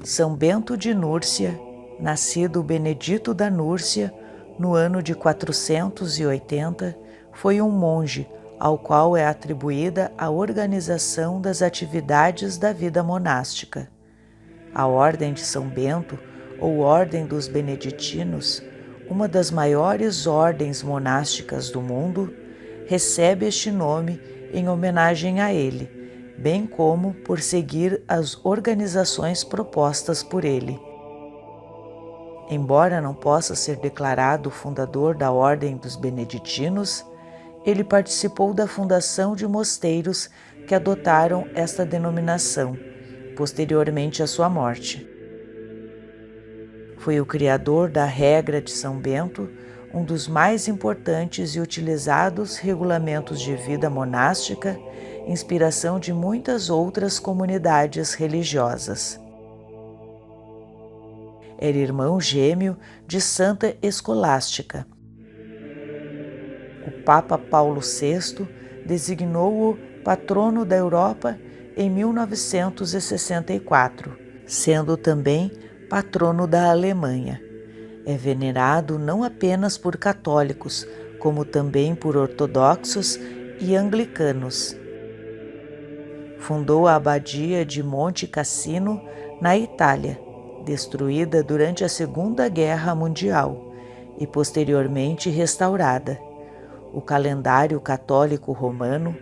São Bento de Núrcia, nascido Benedito da Núrcia, no ano de 480, foi um monge ao qual é atribuída a organização das atividades da vida monástica. A Ordem de São Bento, ou Ordem dos Beneditinos, uma das maiores ordens monásticas do mundo, recebe este nome em homenagem a ele, bem como por seguir as organizações propostas por ele. Embora não possa ser declarado fundador da Ordem dos Beneditinos, ele participou da fundação de mosteiros que adotaram esta denominação, posteriormente à sua morte. Foi o criador da Regra de São Bento, um dos mais importantes e utilizados regulamentos de vida monástica, inspiração de muitas outras comunidades religiosas. Era irmão gêmeo de Santa Escolástica. O Papa Paulo VI designou-o patrono da Europa em 1964, sendo também patrono da Alemanha. É venerado não apenas por católicos, como também por ortodoxos e anglicanos. Fundou a abadia de Monte Cassino, na Itália, destruída durante a Segunda Guerra Mundial e posteriormente restaurada. O calendário católico romano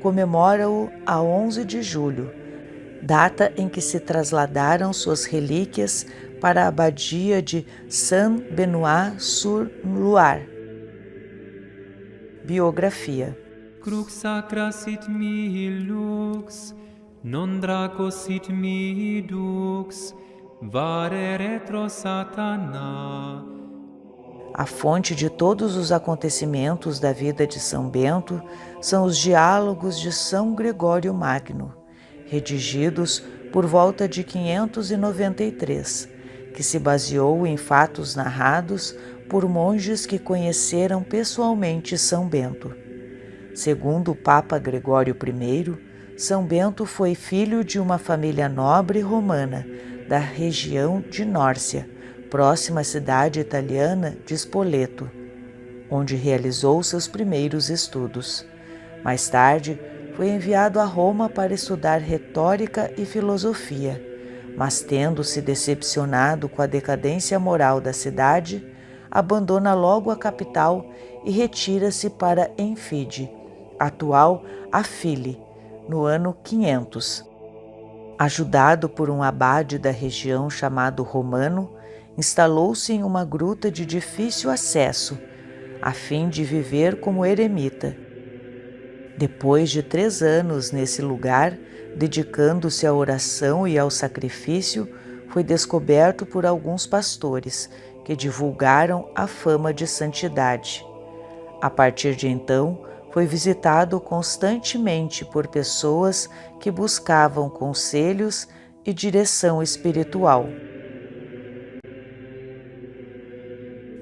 comemora-o a 11 de julho, data em que se trasladaram suas relíquias para a abadia de Saint-Benoît-sur-Loire. Biografia. Crux sacra sit mihi lux, non draco sit mihi dux, vare retro satana. A fonte de todos os acontecimentos da vida de São Bento são os diálogos de São Gregório Magno, redigidos por volta de 593, que se baseou em fatos narrados por monges que conheceram pessoalmente São Bento. Segundo o Papa Gregório I, São Bento foi filho de uma família nobre romana da região de Nórcia, próxima à cidade italiana de Spoleto, onde realizou seus primeiros estudos. Mais tarde, foi enviado a Roma para estudar retórica e filosofia, mas tendo se decepcionado com a decadência moral da cidade, abandona logo a capital e retira-se para Enfide, atual Afile, no ano 500. Ajudado por um abade da região chamado Romano, instalou-se em uma gruta de difícil acesso, a fim de viver como eremita. Depois de 3 anos nesse lugar, dedicando-se à oração e ao sacrifício, foi descoberto por alguns pastores, que divulgaram a fama de santidade. A partir de então, foi visitado constantemente por pessoas que buscavam conselhos e direção espiritual.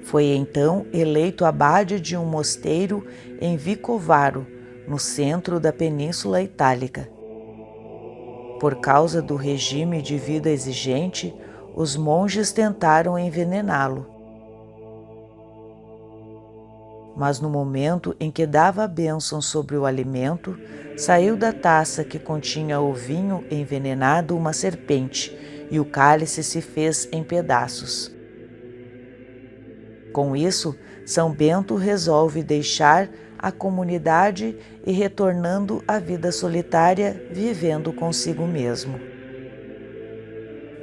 Foi então eleito abade de um mosteiro em Vicovaro, no centro da Península Itálica. Por causa do regime de vida exigente, os monges tentaram envenená-lo. Mas no momento em que dava a bênção sobre o alimento, saiu da taça que continha o vinho envenenado uma serpente, e o cálice se fez em pedaços. Com isso, São Bento resolve deixar a comunidade e retornando à vida solitária, vivendo consigo mesmo.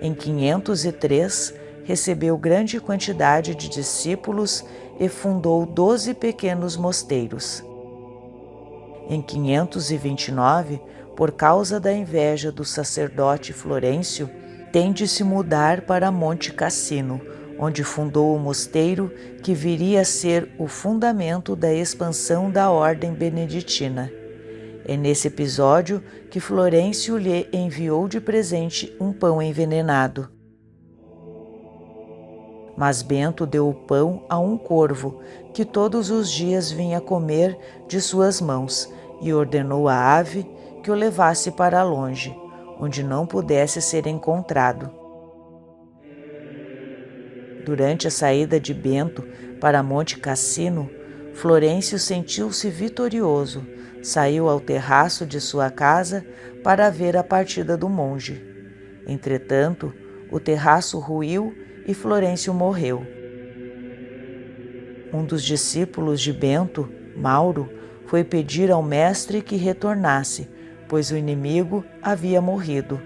Em 503, recebeu grande quantidade de discípulos e fundou 12 pequenos mosteiros. Em 529, por causa da inveja do sacerdote Florencio, tem de se mudar para Monte Cassino, onde fundou o mosteiro que viria a ser o fundamento da expansão da ordem beneditina. É nesse episódio que Florencio lhe enviou de presente um pão envenenado. Mas Bento deu o pão a um corvo, que todos os dias vinha comer de suas mãos, e ordenou à ave que o levasse para longe, onde não pudesse ser encontrado. Durante a saída de Bento para Monte Cassino, Florencio sentiu-se vitorioso, saiu ao terraço de sua casa para ver a partida do monge. Entretanto, o terraço ruiu e Florencio morreu. Um dos discípulos de Bento, Mauro, foi pedir ao mestre que retornasse, pois o inimigo havia morrido.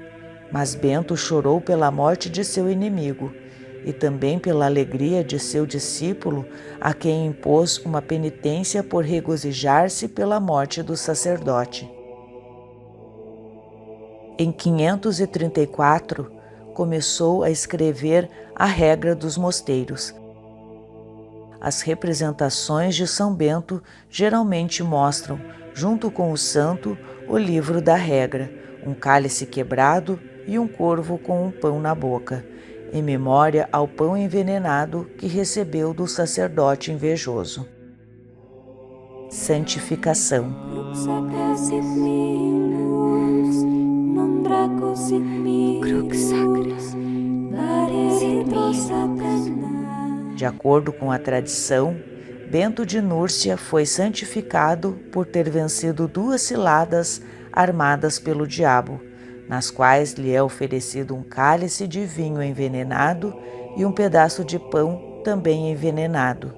Mas Bento chorou pela morte de seu inimigo e também pela alegria de seu discípulo, a quem impôs uma penitência por regozijar-se pela morte do sacerdote. Em 534, começou a escrever a regra dos mosteiros. As representações de São Bento geralmente mostram, junto com o santo, o livro da regra, um cálice quebrado e um corvo com um pão na boca, em memória ao pão envenenado que recebeu do sacerdote invejoso. Santificação. De acordo com a tradição, Bento de Núrcia foi santificado por ter vencido 2 ciladas armadas pelo diabo, nas quais lhe é oferecido um cálice de vinho envenenado e um pedaço de pão também envenenado.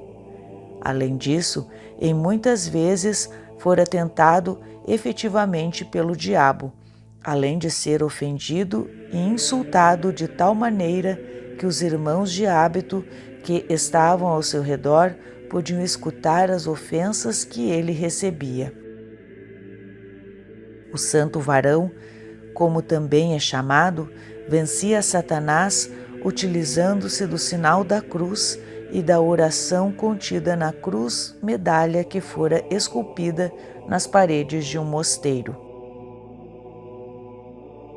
Além disso, em muitas vezes fora tentado efetivamente pelo diabo, além de ser ofendido e insultado de tal maneira que os irmãos de hábito que estavam ao seu redor podiam escutar as ofensas que ele recebia. O santo varão, como também é chamado, vencia Satanás utilizando-se do sinal da cruz e da oração contida na cruz medalha que fora esculpida nas paredes de um mosteiro.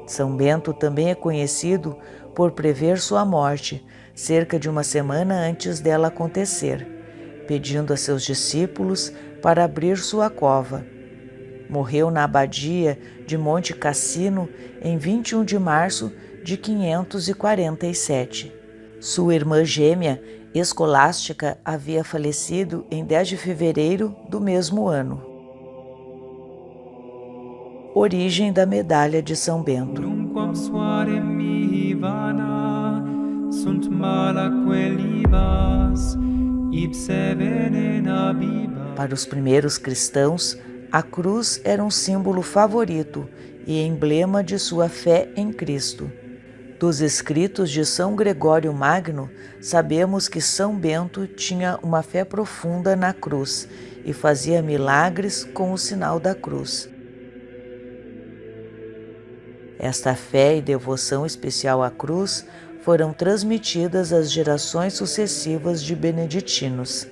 São Bento também é conhecido por prever sua morte, cerca de uma semana antes dela acontecer, pedindo a seus discípulos para abrir sua cova. Morreu na abadia de Monte Cassino em 21 de março de 547. Sua irmã gêmea, Escolástica, havia falecido em 10 de fevereiro do mesmo ano. Origem da medalha de São Bento. Para os primeiros cristãos, a cruz era um símbolo favorito e emblema de sua fé em Cristo. Dos escritos de São Gregório Magno, sabemos que São Bento tinha uma fé profunda na cruz e fazia milagres com o sinal da cruz. Esta fé e devoção especial à cruz foram transmitidas às gerações sucessivas de beneditinos.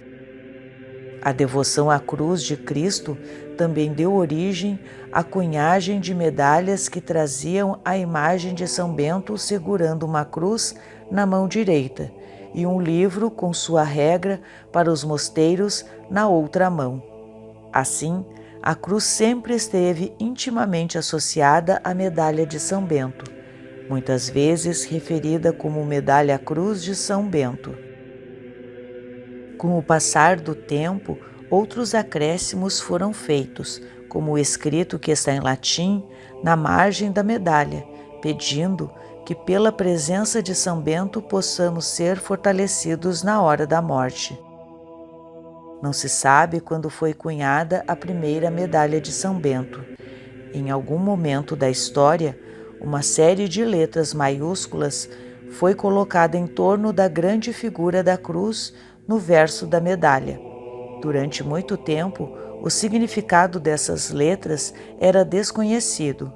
A devoção à cruz de Cristo também deu origem à cunhagem de medalhas que traziam a imagem de São Bento segurando uma cruz na mão direita e um livro com sua regra para os mosteiros na outra mão. Assim, a cruz sempre esteve intimamente associada à medalha de São Bento, muitas vezes referida como Medalha Cruz de São Bento. Com o passar do tempo, outros acréscimos foram feitos, como o escrito que está em latim na margem da medalha, pedindo que pela presença de São Bento possamos ser fortalecidos na hora da morte. Não se sabe quando foi cunhada a primeira medalha de São Bento. Em algum momento da história, uma série de letras maiúsculas foi colocada em torno da grande figura da cruz no verso da medalha. Durante muito tempo, o significado dessas letras era desconhecido,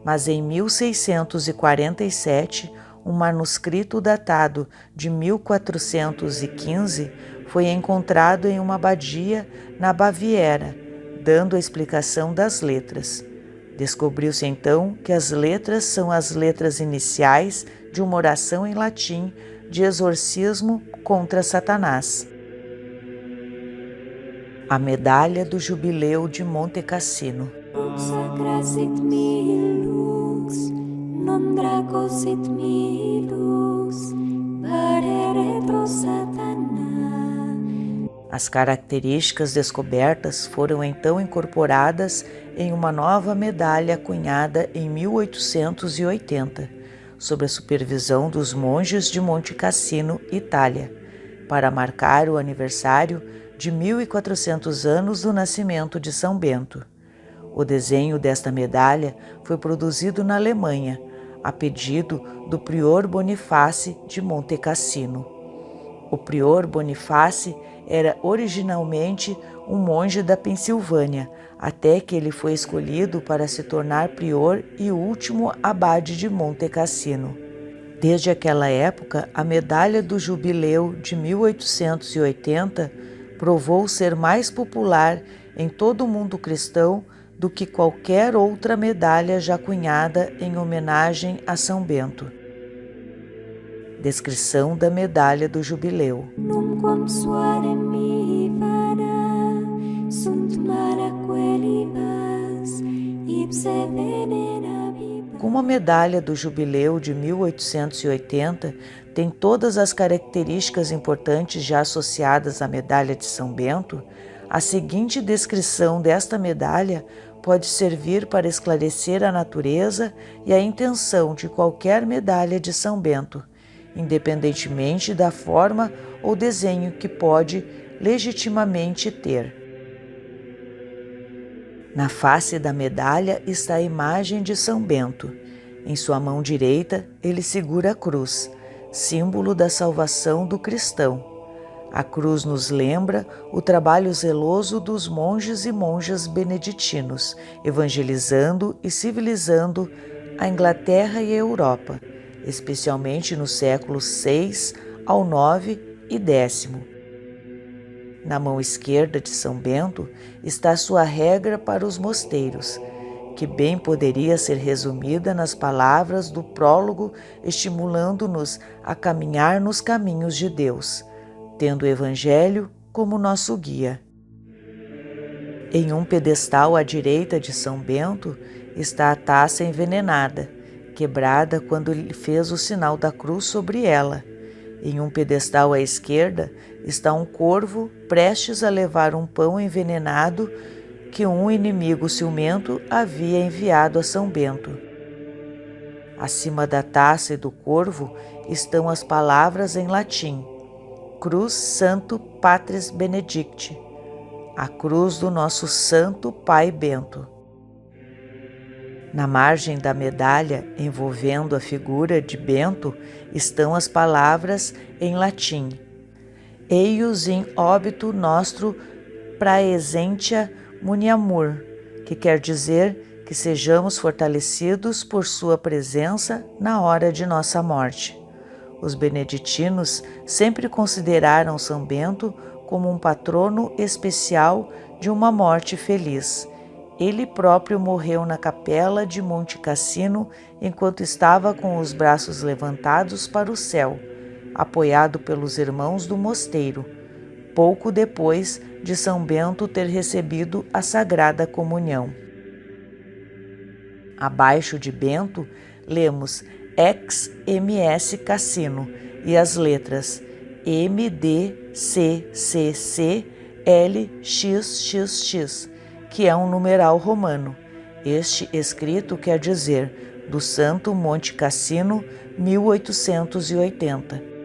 mas em 1647, um manuscrito datado de 1415 foi encontrado em uma abadia na Baviera, dando a explicação das letras. Descobriu-se então que as letras são as letras iniciais de uma oração em latim de exorcismo contra Satanás. A medalha do jubileu de Monte Cassino. Non As características descobertas foram então incorporadas em uma nova medalha cunhada em 1880, sob a supervisão dos monges de Monte Cassino, Itália, para marcar o aniversário de 1400 anos do nascimento de São Bento. O desenho desta medalha foi produzido na Alemanha, a pedido do prior Boniface de Monte Cassino. O prior Boniface era originalmente um monge da Pensilvânia, até que ele foi escolhido para se tornar prior e último abade de Monte Cassino. Desde aquela época, a medalha do jubileu de 1880 provou ser mais popular em todo o mundo cristão do que qualquer outra medalha já cunhada em homenagem a São Bento. Descrição da medalha do jubileu. Como a medalha do jubileu de 1880 tem todas as características importantes já associadas à medalha de São Bento, a seguinte descrição desta medalha pode servir para esclarecer a natureza e a intenção de qualquer medalha de São Bento, independentemente da forma ou desenho que pode legitimamente ter. Na face da medalha está a imagem de São Bento. Em sua mão direita, ele segura a cruz, símbolo da salvação do cristão. A cruz nos lembra o trabalho zeloso dos monges e monjas beneditinos, evangelizando e civilizando a Inglaterra e a Europa, especialmente nos séculos 6 ao 9 e 10. Na mão esquerda de São Bento está sua regra para os mosteiros, que bem poderia ser resumida nas palavras do prólogo, estimulando-nos a caminhar nos caminhos de Deus, tendo o Evangelho como nosso guia. Em um pedestal à direita de São Bento está a taça envenenada, quebrada quando ele fez o sinal da cruz sobre ela. Em um pedestal à esquerda está um corvo prestes a levar um pão envenenado que um inimigo ciumento havia enviado a São Bento. Acima da taça e do corvo estão as palavras em latim: Cruz Santo Patris Benedicti, a cruz do nosso Santo Pai Bento. Na margem da medalha, envolvendo a figura de Bento, estão as palavras em latim: Eius in obito nostro praesentia muniamur, que quer dizer que sejamos fortalecidos por sua presença na hora de nossa morte. Os beneditinos sempre consideraram São Bento como um patrono especial de uma morte feliz. Ele próprio morreu na capela de Monte Cassino enquanto estava com os braços levantados para o céu, apoiado pelos irmãos do mosteiro, pouco depois de São Bento ter recebido a Sagrada Comunhão. Abaixo de Bento, lemos Ex MS Cassino e as letras MDCCC LXXX, que é um numeral romano. Este escrito quer dizer do Santo Monte Cassino, 1880.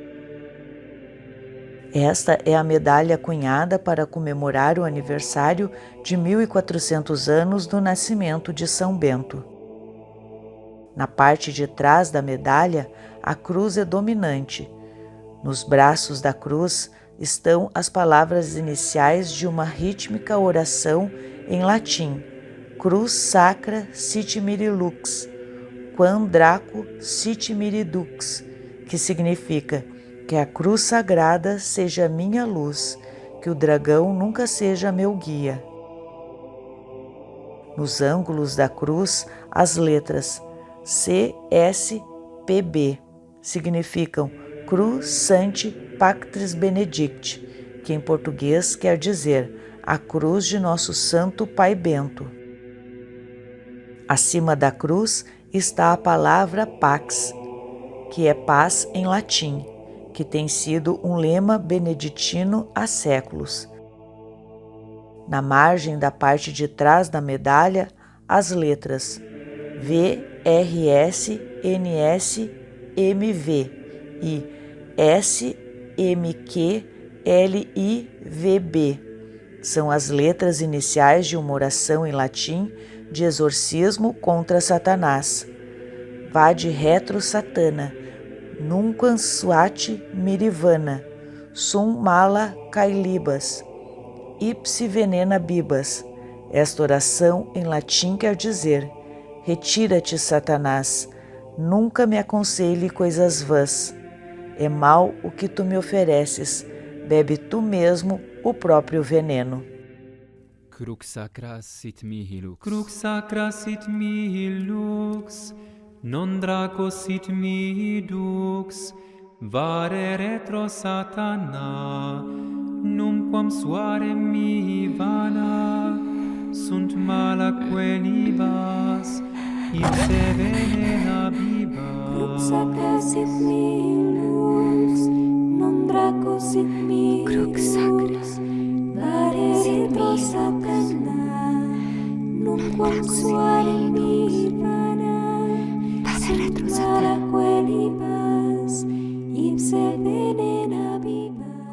Esta é a medalha cunhada para comemorar o aniversário de 1400 anos do nascimento de São Bento. Na parte de trás da medalha, a cruz é dominante. Nos braços da cruz estão as palavras iniciais de uma rítmica oração em latim: Cruz sacra sit miri lux, quam draco sit miri dux, que significa: que a cruz sagrada seja minha luz, que o dragão nunca seja meu guia. Nos ângulos da cruz, as letras CSPB significam Cruz Sancti Patris Benedicti, que em português quer dizer a cruz de nosso Santo Pai Bento. Acima da cruz está a palavra Pax, que é paz em latim, que tem sido um lema beneditino há séculos. Na margem da parte de trás da medalha, as letras VRSNSMV e SMQLIVB. São as letras iniciais de uma oração em latim de exorcismo contra Satanás. Vade retro Satana, nunquam suate mirivana, sum mala cailibas, ipsi venena bibas. Esta oração em latim quer dizer: retira-te, Satanás, nunca me aconselhe coisas vãs. É mal o que tu me ofereces, bebe tu mesmo o próprio veneno. Crux sacra sit mihi lux. Crux sacra sit mihi lux. Non draco sit mihi dux. Vare retro Satana. Numquam suare mihi vana. Sunt mala quelibas. Ipse venena bibas. Crux sacra sit mihi lux. Non draco sit mihi crux sacra. Vare retro Satana. Numquam suare mihi vana.